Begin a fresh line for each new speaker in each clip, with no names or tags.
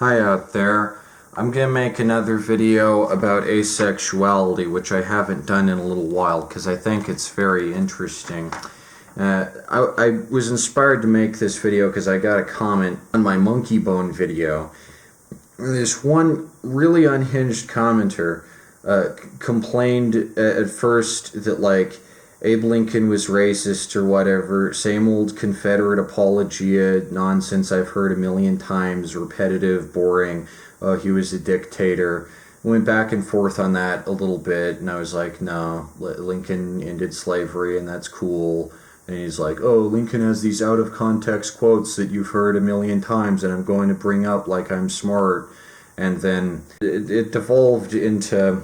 Hi out there. I'm gonna make another video about asexuality, which I haven't done in a little while because I think it's very interesting. I was inspired to make this video because I got a comment on my monkey bone video. This one really unhinged commenter complained at first that, like, Abe Lincoln was racist or whatever, same old Confederate apologia nonsense I've heard a million times, repetitive, boring, he was a dictator. Went back and forth on that a little bit, and I was like, no, Lincoln ended slavery, and that's cool. And he's like, oh, Lincoln has these out-of-context quotes that you've heard a million times, and I'm going to bring up like I'm smart. And then it devolved into,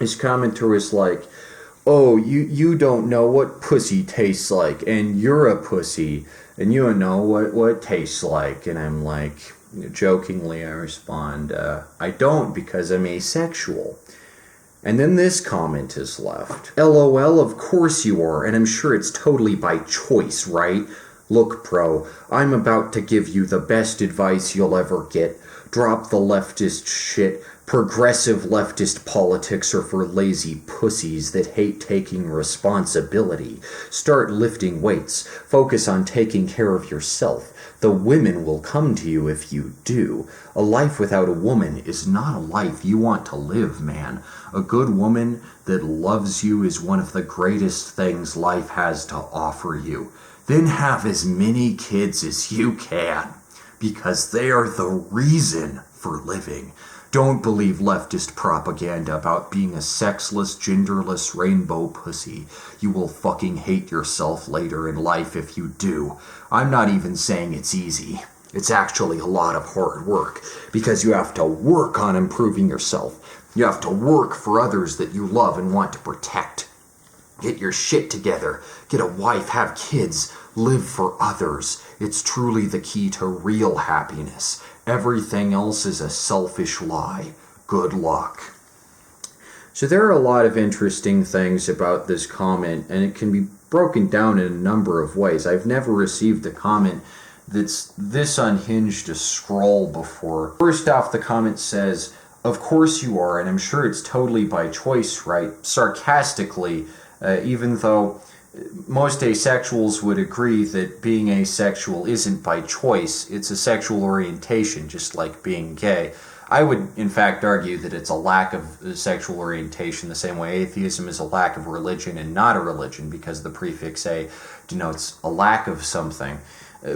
his commenter was like, oh, you don't know what pussy tastes like, and you're a pussy, and you don't know what it tastes like. And I'm like, jokingly I respond, I don't, because I'm asexual. And then this comment is left. LOL, of course you are, and I'm sure it's totally by choice, right? Look, bro, I'm about to give you the best advice you'll ever get. Drop the leftist shit. Progressive leftist politics are for lazy pussies that hate taking responsibility. Start lifting weights. Focus on taking care of yourself. The women will come to you if you do. A life without a woman is not a life you want to live, man. A good woman that loves you is one of the greatest things life has to offer you. Then have as many kids as you can, because they are the reason for living. Don't believe leftist propaganda about being a sexless, genderless rainbow pussy. You will fucking hate yourself later in life if you do. I'm not even saying it's easy. It's actually a lot of hard work, because you have to work on improving yourself. You have to work for others that you love and want to protect. Get your shit together. Get a wife, have kids, live for others. It's truly the key to real happiness. Everything else is a selfish lie. Good luck. So there are a lot of interesting things about this comment, and it can be broken down in a number of ways. I've never received a comment that's this unhinged to scroll before. First off, the comment says, of course you are, and I'm sure it's totally by choice, right? Sarcastically, even though most asexuals would agree that being asexual isn't by choice, it's a sexual orientation, just like being gay. I would, in fact, argue that it's a lack of sexual orientation, the same way atheism is a lack of religion and not a religion, because the prefix a denotes a lack of something.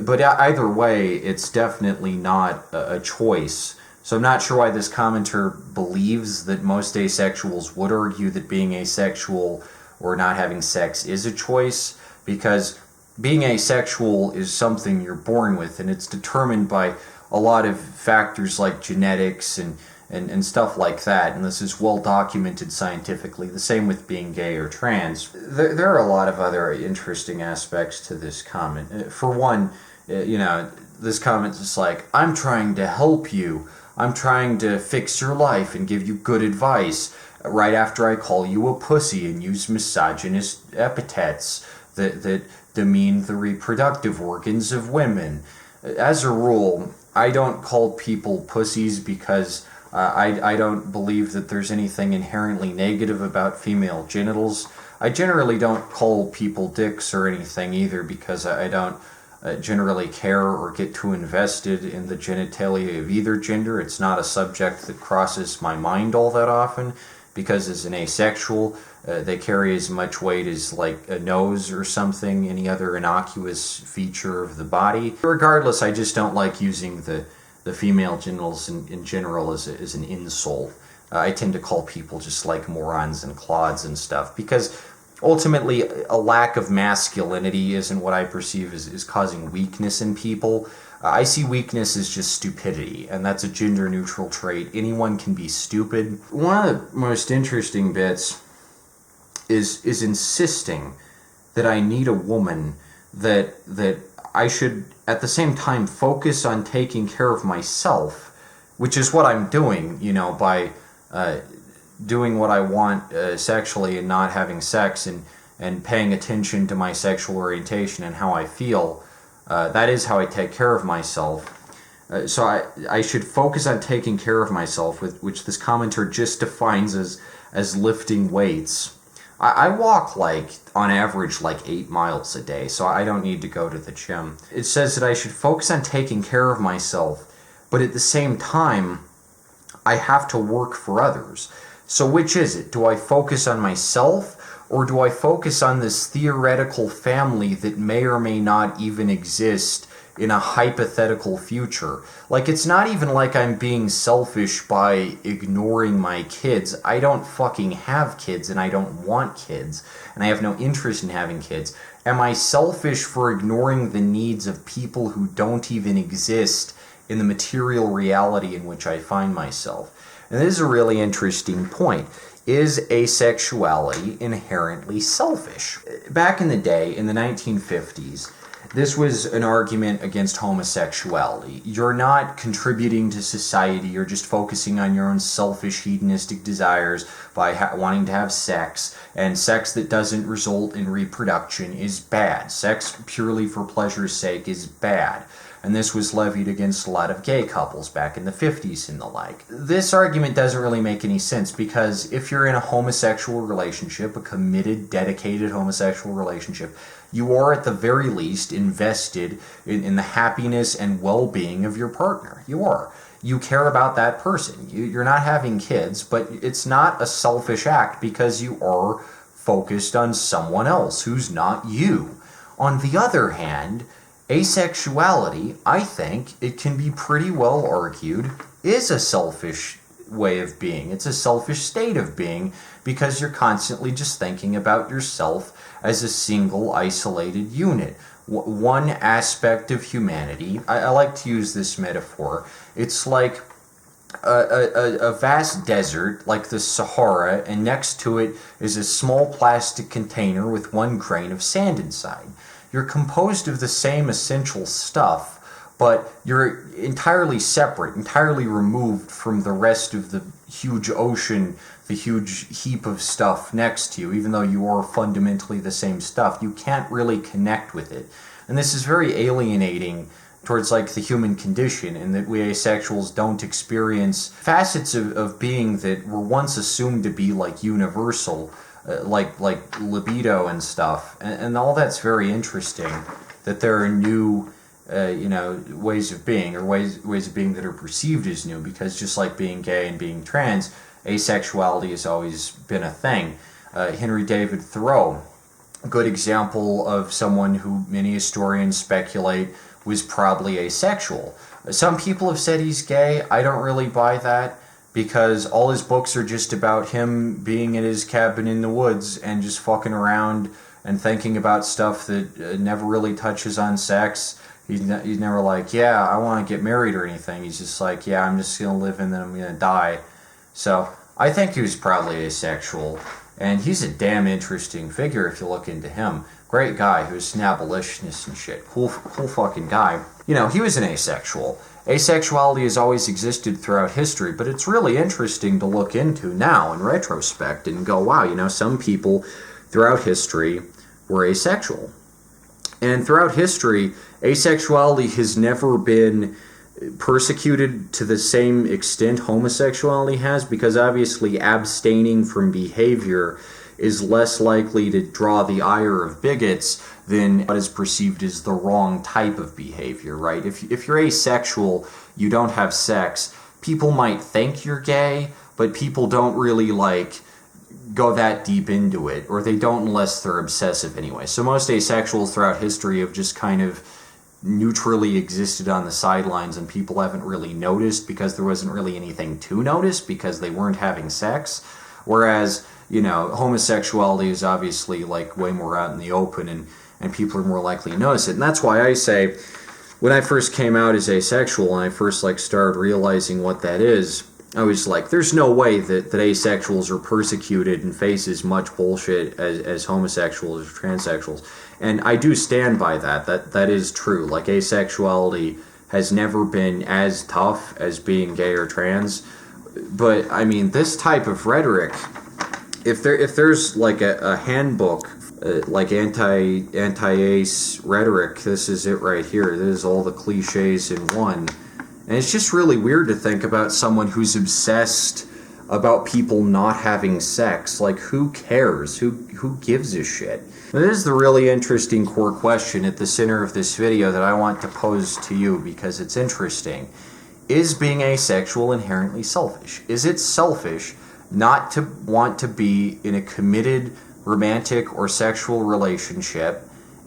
But either way, it's definitely not a choice. So I'm not sure why this commenter believes that most asexuals would argue that being asexual or not having sex is a choice, because being asexual is something you're born with, and it's determined by a lot of factors like genetics and stuff like that, and this is well documented scientifically. The same with being gay or trans. There are a lot of other interesting aspects to this comment. For one, this comment is like, I'm trying to help you. I'm trying to fix your life and give you good advice, right after I call you a pussy and use misogynist epithets that demean the reproductive organs of women. As a rule, I don't call people pussies because I don't believe that there's anything inherently negative about female genitals. I generally don't call people dicks or anything either, because I don't generally care or get too invested in the genitalia of either gender. It's not a subject that crosses my mind all that often, because as an asexual, they carry as much weight as like a nose or something, any other innocuous feature of the body. Regardless, I just don't like using the female genitals in general as an insult. I tend to call people just like morons and clods and stuff, because ultimately a lack of masculinity isn't what I perceive as causing weakness in people. I see weakness as just stupidity, and that's a gender-neutral trait. Anyone can be stupid. One of the most interesting bits is insisting that I need a woman, that I should at the same time focus on taking care of myself, which is what I'm doing, by doing what I want sexually and not having sex, and paying attention to my sexual orientation and how I feel. That is how I take care of myself. So I should focus on taking care of myself, which this commenter just defines as lifting weights. I walk on average 8 miles a day, so I don't need to go to the gym. It says that I should focus on taking care of myself, but at the same time, I have to work for others. So which is it? Do I focus on myself, or do I focus on this theoretical family that may or may not even exist in a hypothetical future? It's not even like I'm being selfish by ignoring my kids. I don't fucking have kids, and I don't want kids, and I have no interest in having kids. Am I selfish for ignoring the needs of people who don't even exist in the material reality in which I find myself? And this is a really interesting point. Is asexuality inherently selfish? Back in the day, in the 1950s, this was an argument against homosexuality. You're not contributing to society, you're just focusing on your own selfish hedonistic desires by wanting to have sex, and sex that doesn't result in reproduction is bad. Sex purely for pleasure's sake is bad. And this was levied against a lot of gay couples back in the 50s and the like. This argument doesn't really make any sense, because if you're in a homosexual relationship, a committed, dedicated homosexual relationship, you are at the very least invested in the happiness and well-being of your partner. You are. You care about that person. You're not having kids, but it's not a selfish act because you are focused on someone else who's not you. On the other hand, asexuality, I think it can be pretty well argued, is a selfish way of being. It's a selfish state of being, because you're constantly just thinking about yourself as a single, isolated unit. One aspect of humanity, I like to use this metaphor, it's like a vast desert like the Sahara, and next to it is a small plastic container with one grain of sand inside. You're composed of the same essential stuff, but you're entirely separate, entirely removed from the rest of the huge ocean, the huge heap of stuff next to you. Even though you are fundamentally the same stuff, you can't really connect with it. And this is very alienating towards the human condition, in that we asexuals don't experience facets of being that were once assumed to be universal. Like libido and stuff, and all that's very interesting, that there are new ways of being, or ways of being that are perceived as new, because just like being gay and being trans, asexuality has always been a thing. Henry David Thoreau, a good example of someone who many historians speculate was probably asexual. Some people have said he's gay. I don't really buy that, because all his books are just about him being in his cabin in the woods and just fucking around and thinking about stuff that never really touches on sex. He's never like, yeah, I want to get married or anything. He's just like, yeah, I'm just going to live and then I'm going to die. So I think he was probably asexual, and he's a damn interesting figure if you look into him. Great guy who's an abolitionist and shit. Cool fucking guy. He was an asexual. Asexuality has always existed throughout history, but it's really interesting to look into now in retrospect and go, wow, some people throughout history were asexual. And throughout history, asexuality has never been persecuted to the same extent homosexuality has, because obviously abstaining from behavior is less likely to draw the ire of bigots than what is perceived as the wrong type of behavior, right? If you're asexual, you don't have sex, people might think you're gay, but people don't really go that deep into it, or they don't unless they're obsessive anyway. So most asexuals throughout history have just kind of neutrally existed on the sidelines, and people haven't really noticed because there wasn't really anything to notice because they weren't having sex. Whereas, homosexuality is obviously way more out in the open, and people are more likely to notice it. And that's why I say, when I first came out as asexual and I first started realizing what that is, I was like, there's no way that asexuals are persecuted and face as much bullshit as homosexuals or transsexuals. And I do stand by that. That is true. Asexuality has never been as tough as being gay or trans. But, I mean, this type of rhetoric, if there's a handbook, anti-ace rhetoric, this is it right here. This is all the cliches in one. And it's just really weird to think about someone who's obsessed about people not having sex. Like, who cares? Who gives a shit? This is the really interesting core question at the center of this video that I want to pose to you because it's interesting. Is being asexual inherently selfish? Is it selfish not to want to be in a committed romantic or sexual relationship?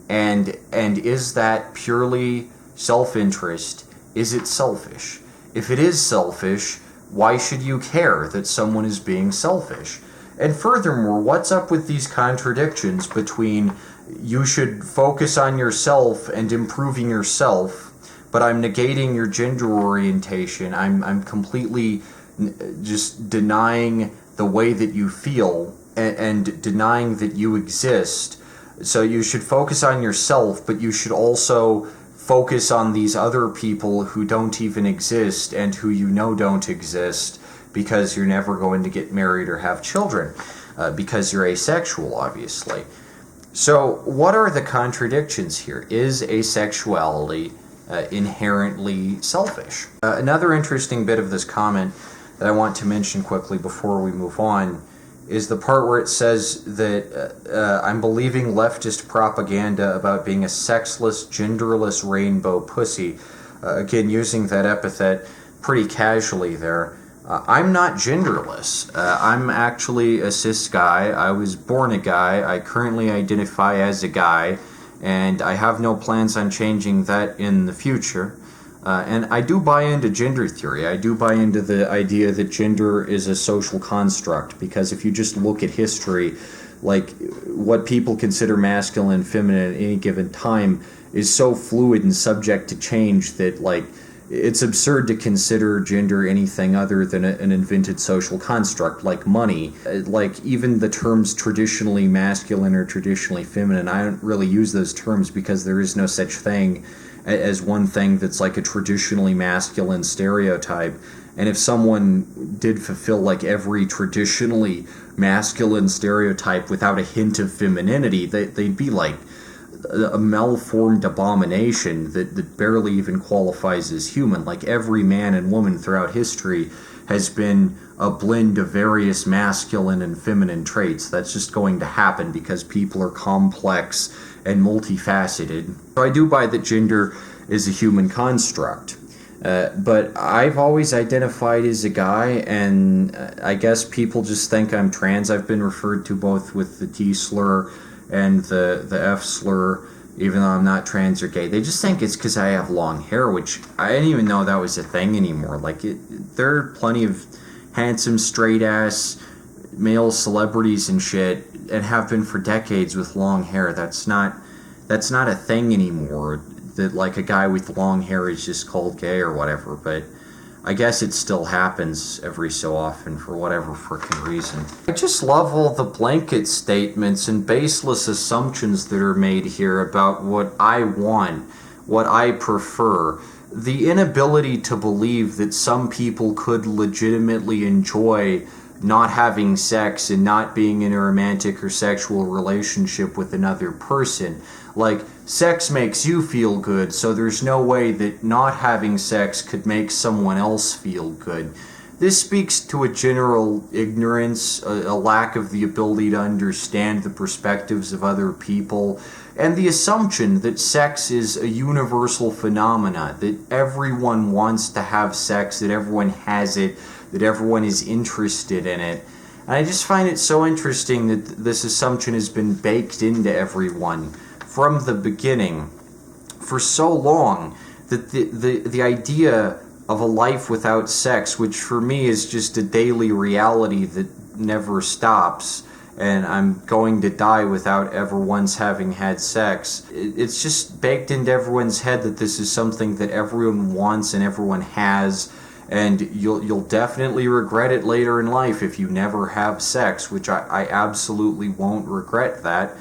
And is that purely self-interest? Is it selfish? If it is selfish, why should you care that someone is being selfish? And furthermore, what's up with these contradictions between you should focus on yourself and improving yourself, but I'm negating your gender orientation. I'm completely just denying the way that you feel and denying that you exist. So you should focus on yourself, but you should also focus on these other people who don't even exist and who you know don't exist because you're never going to get married or have children because you're asexual, obviously. So what are the contradictions here? Is asexuality inherently selfish? Another interesting bit of this comment that I want to mention quickly before we move on is the part where it says that I'm believing leftist propaganda about being a sexless, genderless rainbow pussy. Again, using that epithet pretty casually there. I'm not genderless. I'm actually a cis guy. I was born a guy. I currently identify as a guy, and I have no plans on changing that in the future. And I do buy into gender theory. I do buy into the idea that gender is a social construct, because if you just look at history, like what people consider masculine and feminine at any given time is so fluid and subject to change that, like, it's absurd to consider gender anything other than an invented social construct like money. Like, even the terms traditionally masculine or traditionally feminine, I don't really use those terms because there is no such thing as one thing that's like a traditionally masculine stereotype. And if someone did fulfill like every traditionally masculine stereotype without a hint of femininity, they'd be like a malformed abomination that barely even qualifies as human. Like, every man and woman throughout history has been a blend of various masculine and feminine traits. That's just going to happen because people are complex and multifaceted. So I do buy that gender is a human construct. But I've always identified as a guy, and I guess people just think I'm trans. I've been referred to both with the T slur and the F slur, even though I'm not trans or gay. They just think it's because I have long hair, which I didn't even know that was a thing anymore. Like, there are plenty of handsome, straight-ass male celebrities and shit, and have been for decades, with long hair. That's not a thing anymore, that like a guy with long hair is just called gay or whatever. But I guess it still happens every so often for whatever frickin' reason. I just love all the blanket statements and baseless assumptions that are made here about what I want, what I prefer. The inability to believe that some people could legitimately enjoy not having sex and not being in a romantic or sexual relationship with another person. Like, sex makes you feel good, so there's no way that not having sex could make someone else feel good. This speaks to a general ignorance, a lack of the ability to understand the perspectives of other people, and the assumption that sex is a universal phenomena, that everyone wants to have sex, that everyone has it, that everyone is interested in it. And I just find it so interesting that this assumption has been baked into everyone from the beginning for so long, that the idea of a life without sex, which for me is just a daily reality that never stops, and I'm going to die without ever once having had sex, it's just baked into everyone's head that this is something that everyone wants and everyone has, and you'll definitely regret it later in life if you never have sex, which I absolutely won't regret that.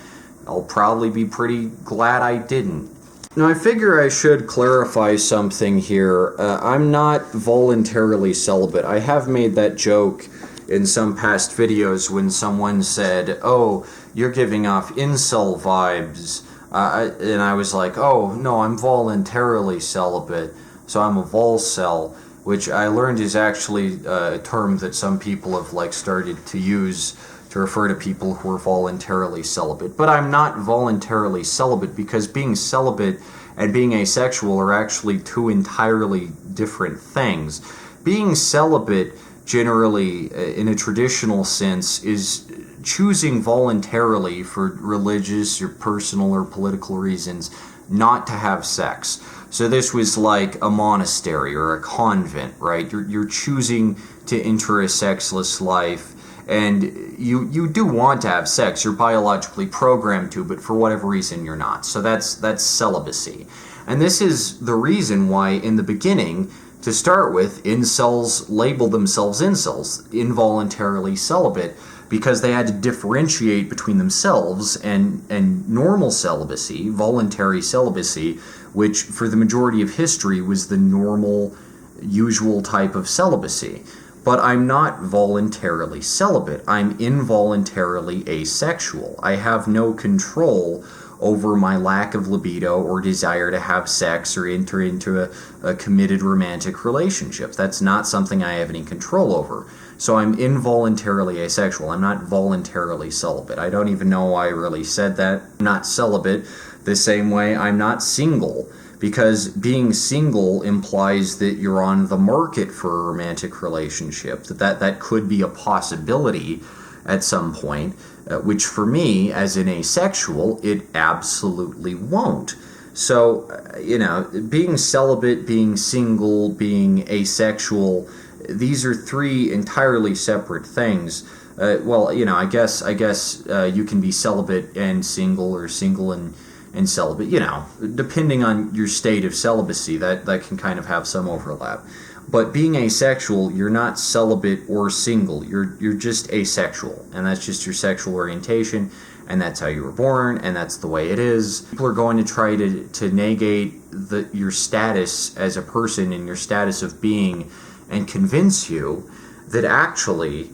I'll probably be pretty glad I didn't. Now, I figure I should clarify something here. I'm not voluntarily celibate. I have made that joke in some past videos when someone said, "Oh, you're giving off incel vibes." And I was like, "Oh, no, I'm voluntarily celibate." So I'm a volcel, which I learned is actually a term that some people have like started to use to refer to people who are voluntarily celibate. But I'm not voluntarily celibate, because being celibate and being asexual are actually two entirely different things. Being celibate, generally, in a traditional sense, is choosing voluntarily, for religious or personal or political reasons, not to have sex. So this was like a monastery or a convent, right? You're choosing to enter a sexless life, and you do want to have sex. You're biologically programmed to, but for whatever reason you're not. So that's celibacy. And this is the reason why, in the beginning, to start with, incels labeled themselves incels, involuntarily celibate, because they had to differentiate between themselves and normal celibacy, voluntary celibacy, which for the majority of history was the normal, usual type of celibacy. But I'm not voluntarily celibate. I'm involuntarily asexual. I have no control over my lack of libido or desire to have sex or enter into a committed romantic relationship. That's not something I have any control over. So I'm involuntarily asexual. I'm not voluntarily celibate. I don't even know why I really said that. I'm not celibate the same way I'm not single, because being single implies that you're on the market for a romantic relationship, that could be a possibility at some point, which for me, as an asexual, it absolutely won't. So, being celibate, being single, being asexual, these are three entirely separate things. I guess you can be celibate and single, or single and celibate, depending on your state of celibacy, that can kind of have some overlap. But being asexual, you're not celibate or single. You're just asexual, and that's just your sexual orientation, and that's how you were born, and that's the way it is. People are going to try to negate your status as a person and your status of being, and convince you that actually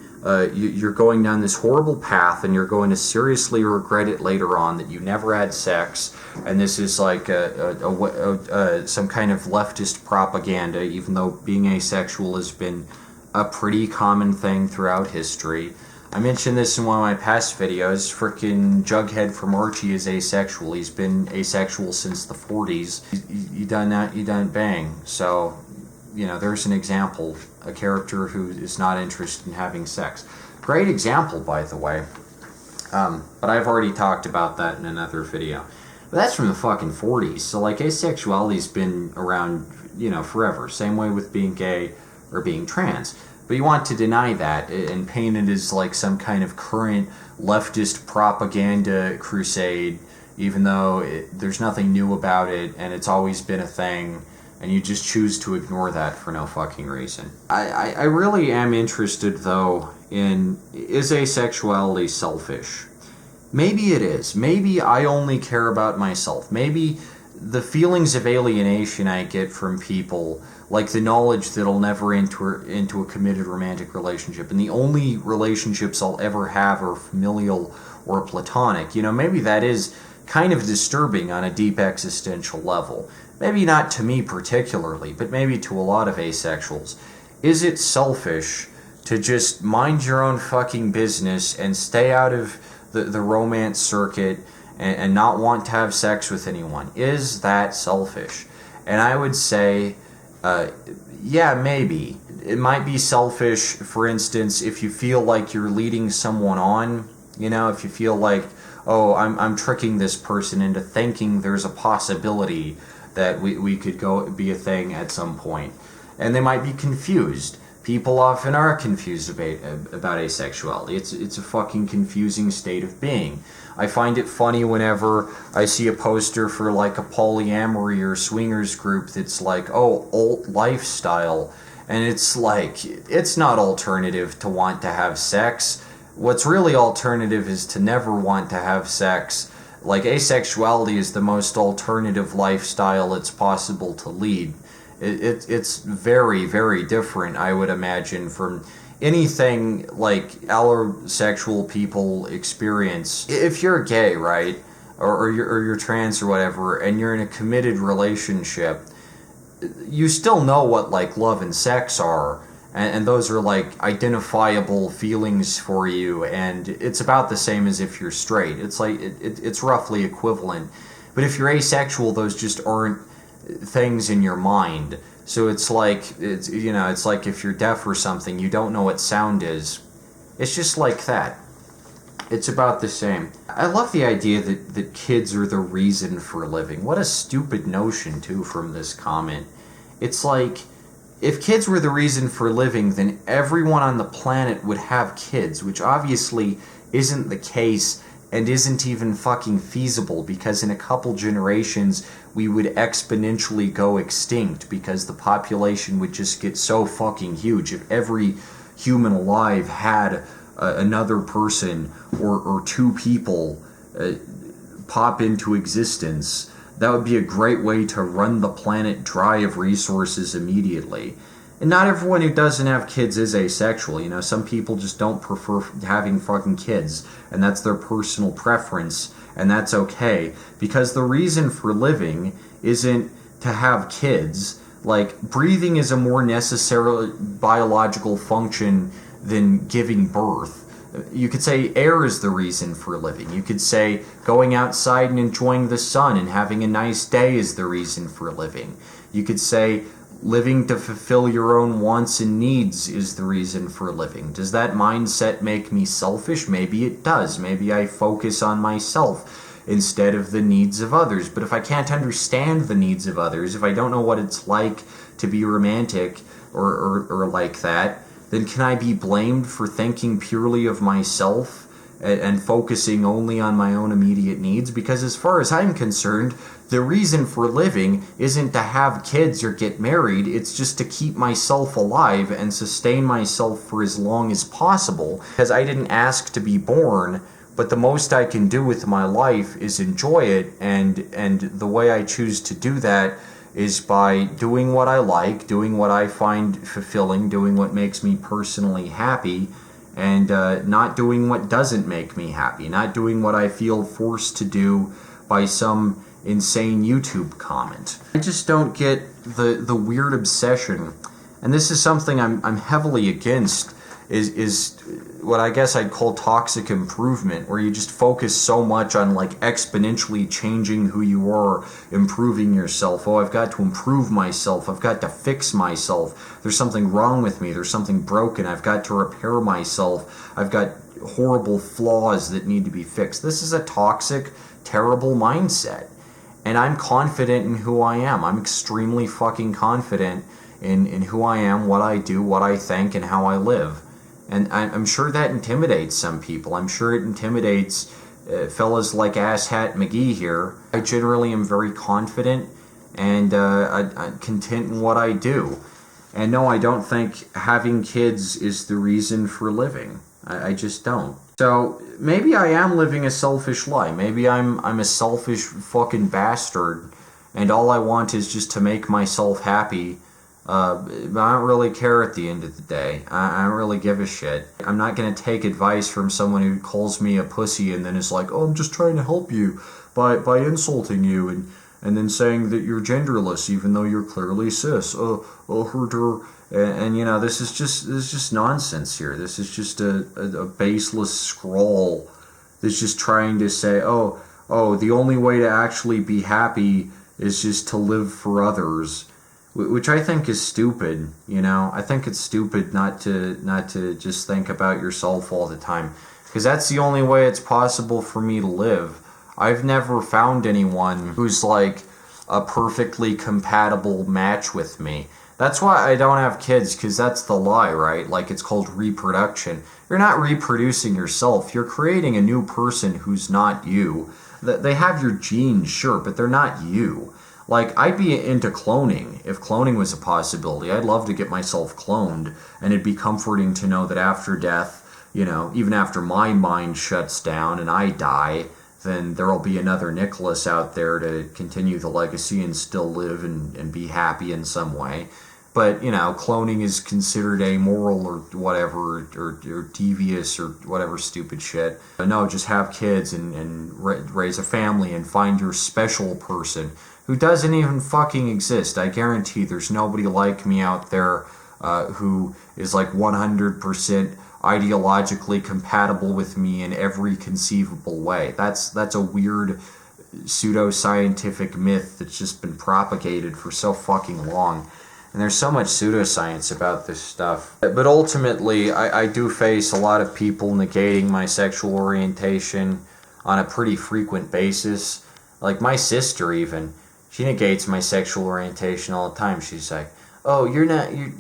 you're going down this horrible path, and you're going to seriously regret it later on that you never had sex, and this is like some kind of leftist propaganda, even though being asexual has been a pretty common thing throughout history. I mentioned this in one of my past videos. Frickin' Jughead from Archie is asexual. He's been asexual since the 40s. You done that, you done bang. So, there's an example, a character who is not interested in having sex. Great example, by the way. But I've already talked about that in another video. But that's from the fucking 40s. So, asexuality's been around, forever. Same way with being gay or being trans. But you want to deny that and paint it as like some kind of current leftist propaganda crusade, even though there's nothing new about it and it's always been a thing. And you just choose to ignore that for no fucking reason. I really am interested, though, in, is asexuality selfish? Maybe it is. Maybe I only care about myself. Maybe the feelings of alienation I get from people, like the knowledge that I'll never enter into a committed romantic relationship, and the only relationships I'll ever have are familial or platonic, maybe that is kind of disturbing on a deep existential level. Maybe not to me particularly, but maybe to a lot of asexuals. Is it selfish to just mind your own fucking business and stay out of the romance circuit and not want to have sex with anyone? Is that selfish? And I would say, yeah, maybe. It might be selfish, for instance, if you feel like you're leading someone on, if you feel like, oh, I'm tricking this person into thinking there's a possibility that we could go be a thing at some point. And they might be confused. People often are confused about asexuality. It's a fucking confusing state of being. I find it funny whenever I see a poster for like a polyamory or swingers group that's like, oh, alt lifestyle. And it's like, it's not alternative to want to have sex. What's really alternative is to never want to have sex. Like, asexuality is the most alternative lifestyle it's possible to lead. It's very, very different, I would imagine, from anything like allosexual people experience. If you're gay, right, or you're trans or whatever, and you're in a committed relationship, you still know what, like, love and sex are, and those are, like, identifiable feelings for you, and it's about the same as if you're straight. It's like, it's roughly equivalent. But if you're asexual, those just aren't things in your mind. So it's like, it's like if you're deaf or something, you don't know what sound is. It's just like that. It's about the same. I love the idea that kids are the reason for living. What a stupid notion, too, from this comment. It's like, if kids were the reason for living, then everyone on the planet would have kids, which obviously isn't the case and isn't even fucking feasible, because in a couple generations we would exponentially go extinct because the population would just get so fucking huge. If every human alive had another person or two people pop into existence, that would be a great way to run the planet dry of resources immediately. And not everyone who doesn't have kids is asexual. You know, some people just don't prefer having fucking kids, and that's their personal preference, and that's okay. Because the reason for living isn't to have kids. Like, breathing is a more necessary biological function than giving birth. You could say air is the reason for living. You could say going outside and enjoying the sun and having a nice day is the reason for living. You could say living to fulfill your own wants and needs is the reason for living. Does that mindset make me selfish? Maybe it does. Maybe I focus on myself instead of the needs of others. But if I can't understand the needs of others, if I don't know what it's like to be romantic or like that, then can I be blamed for thinking purely of myself and focusing only on my own immediate needs? Because as far as I'm concerned, the reason for living isn't to have kids or get married. It's just to keep myself alive and sustain myself for as long as possible. Because I didn't ask to be born, but the most I can do with my life is enjoy it, and the way I choose to do that is by doing what I like, doing what I find fulfilling, doing what makes me personally happy, and not doing what doesn't make me happy, not doing what I feel forced to do by some insane YouTube comment. I just don't get the weird obsession, and this is something I'm heavily against, is what I guess I'd call toxic improvement, where you just focus so much on, like, exponentially changing who you are, improving yourself. Oh, I've got to improve myself. I've got to fix myself. There's something wrong with me. There's something broken. I've got to repair myself. I've got horrible flaws that need to be fixed. This is a toxic, terrible mindset. And I'm confident in who I am. I'm extremely fucking confident in who I am, what I do, what I think, and how I live. And I'm sure that intimidates some people. I'm sure it intimidates fellas like Asshat McGee here. I generally am very confident and I'm content in what I do. And no, I don't think having kids is the reason for living. I just don't. So maybe I am living a selfish life. Maybe I'm a selfish fucking bastard, and all I want is just to make myself happy. But I don't really care at the end of the day. I don't really give a shit. I'm not going to take advice from someone who calls me a pussy and then is like, oh, I'm just trying to help you by insulting you and then saying that you're genderless even though you're clearly cis. Herder. And you know, this is just nonsense here. This is just a baseless scroll that's just trying to say, oh, the only way to actually be happy is just to live for others. Which I think is stupid, you know. I think it's stupid not to just think about yourself all the time, because that's the only way it's possible for me to live. I've never found anyone who's like a perfectly compatible match with me. That's why I don't have kids, because that's the lie, right? Like, it's called reproduction. You're not reproducing yourself. You're creating a new person who's not you. They have your genes, sure, but they're not you. Like, I'd be into cloning. If cloning was a possibility, I'd love to get myself cloned, and it'd be comforting to know that after death, you know, even after my mind shuts down and I die, then there'll be another Nicholas out there to continue the legacy and still live and be happy in some way. But, you know, cloning is considered amoral or whatever, or devious or whatever stupid shit. But no, just have kids and raise a family and find your special person who doesn't even fucking exist. I guarantee there's nobody like me out there who is like 100% ideologically compatible with me in every conceivable way. That's a weird pseudoscientific myth that's just been propagated for so fucking long. And there's so much pseudoscience about this stuff. But ultimately, I do face a lot of people negating my sexual orientation on a pretty frequent basis. Like my sister even, she negates my sexual orientation all the time. She's like, oh,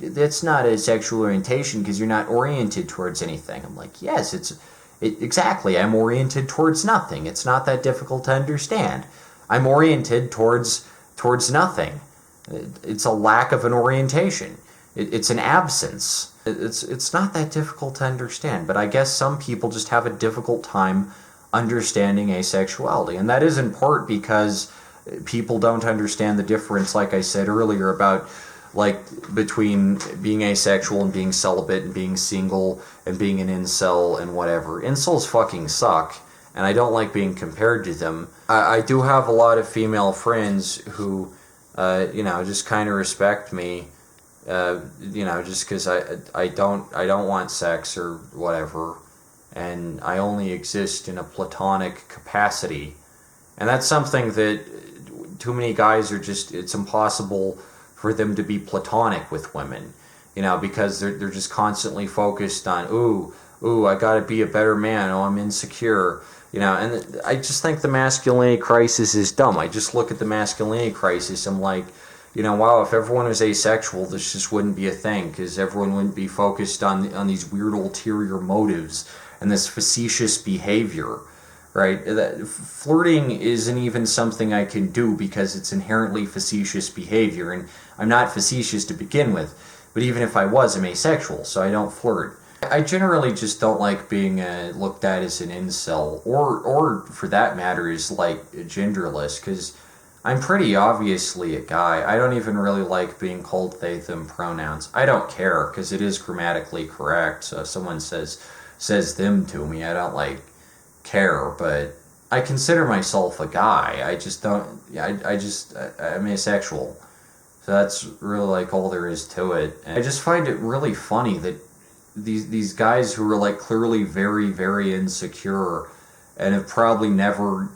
that's not a sexual orientation because you're not oriented towards anything. I'm like, yes, exactly. I'm oriented towards nothing. It's not that difficult to understand. I'm oriented towards nothing. It's a lack of an orientation. It's an absence. It's not that difficult to understand, but I guess some people just have a difficult time understanding asexuality. And that is in part because people don't understand the difference, like I said earlier, about like between being asexual and being celibate and being single and being an incel and whatever. Incels fucking suck, and I don't like being compared to them. I do have a lot of female friends who just kind of respect me, just because I don't want sex or whatever, and I only exist in a platonic capacity, and that's something that too many guys it's impossible for them to be platonic with women, because they're just constantly focused on, ooh, I gotta be a better man, I'm insecure. And I just think the masculinity crisis is dumb. I just look at the masculinity crisis, I'm like, wow, if everyone was asexual, this just wouldn't be a thing, because everyone wouldn't be focused on these weird ulterior motives and this facetious behavior, right? Flirting isn't even something I can do because it's inherently facetious behavior, and I'm not facetious to begin with, but even if I was, I'm asexual, so I don't flirt. I generally just don't like being looked at as an incel, or for that matter, as like genderless, because I'm pretty obviously a guy. I don't even really like being called they, them pronouns. I don't care, because it is grammatically correct, so if someone says them to me, I don't care, but I consider myself a guy. I just don't, I'm asexual. So that's really all there is to it. And I just find it really funny that these guys who are clearly very, very insecure and have probably never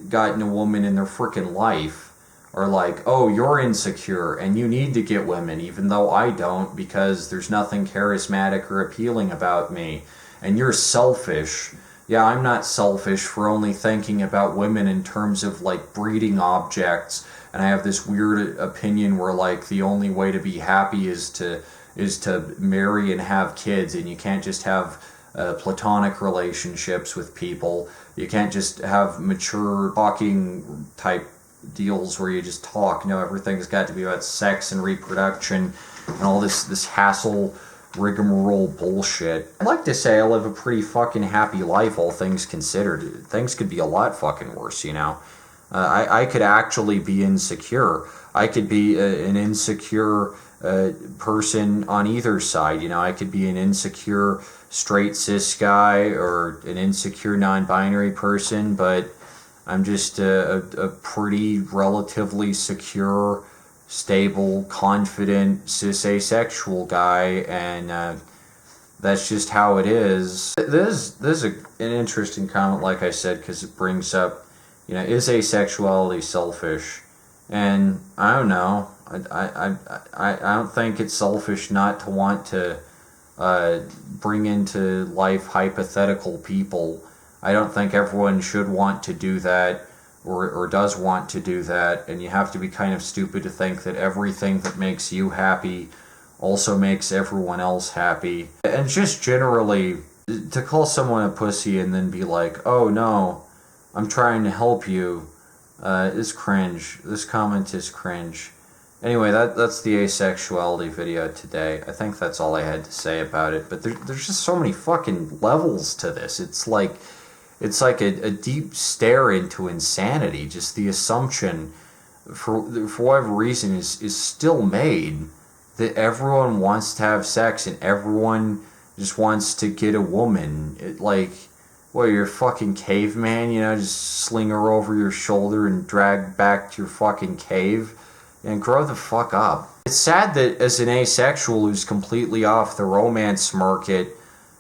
gotten a woman in their freaking life are like, oh, you're insecure and you need to get women, even though I don't, because there's nothing charismatic or appealing about me. And you're selfish. Yeah, I'm not selfish for only thinking about women in terms of breeding objects, and I have this weird opinion where the only way to be happy is to marry and have kids, and you can't just have platonic relationships with people. You can't just have mature talking type deals where you just talk. No, everything's got to be about sex and reproduction and all this hassle rigmarole bullshit. I'd like to say I live a pretty fucking happy life, all things considered. Things could be a lot fucking worse, I could actually be insecure. I could be an insecure person on either side. I could be an insecure straight cis guy or an insecure non-binary person, but I'm just a pretty relatively secure, stable, confident, cis asexual guy, and that's just how it is. This is an interesting comment, like I said, because it brings up, is asexuality selfish? And I don't know. I don't think it's selfish not to want to bring into life hypothetical people. I don't think everyone should want to do that or does want to do that, and you have to be kind of stupid to think that everything that makes you happy also makes everyone else happy. And just generally, to call someone a pussy and then be like, oh no, I'm trying to help you, is cringe. This comment is cringe. Anyway, that's the asexuality video today. I think that's all I had to say about it. But there's just so many fucking levels to this. It's like a deep stare into insanity. Just the assumption, for whatever reason, is still made that everyone wants to have sex and everyone just wants to get a woman. What, you're a fucking caveman, you know, just sling her over your shoulder and drag back to your fucking cave? And grow the fuck up. It's sad that as an asexual who's completely off the romance market,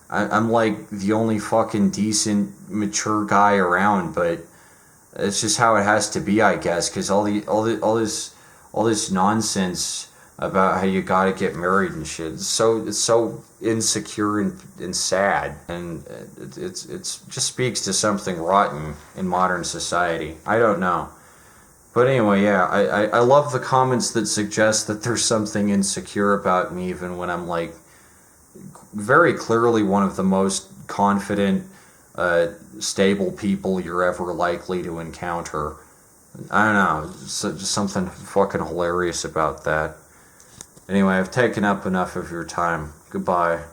I'm like the only fucking decent, mature guy around, but it's just how it has to be, I guess, because all this nonsense about how you gotta get married and shit. It's so insecure and sad, and it just speaks to something rotten in modern society. I don't know. But anyway, yeah, I love the comments that suggest that there's something insecure about me, even when I'm like very clearly one of the most confident, stable people you're ever likely to encounter. I don't know, just something fucking hilarious about that. Anyway, I've taken up enough of your time. Goodbye.